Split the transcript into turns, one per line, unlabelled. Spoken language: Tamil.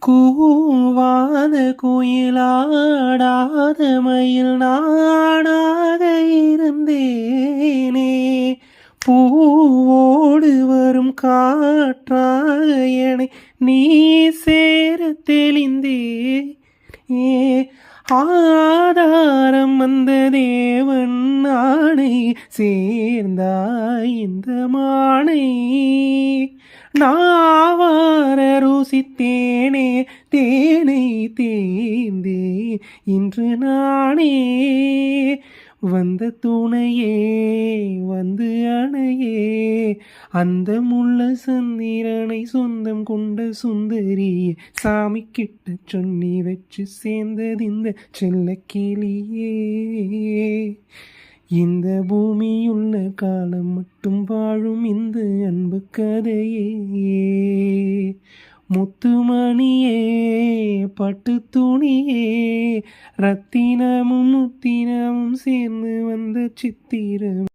கூவாத குயிலாடாத மயில் நானாக இருந்தேனே. பூவோடு வரும் காற்றாக என்னை நீ சேர தெளிந்தே. ஆதாரம் வந்த தேவன் ஆணை சேர்ந்தாய் இந்த மானை. நாவார ருசித்தேனே தேனை தேந்தே இன்று நானே. வந்த துணையே வந்து அணையே அந்த முள்ள சந்திரனை சொந்தம் கொண்ட சுந்தரியே. சாமி கிட்ட சொன்னி வச்சு சேர்ந்தது இந்த செல்ல கிளியே. இந்த பூமியுள்ள காலம் மட்டும் வாழும் இந்த அன்பு கதையே. முத்துமணியே பட்டு துணியே ரத்தினமும் முத்தினமும் சேர்ந்து வந்த சித்திரம்.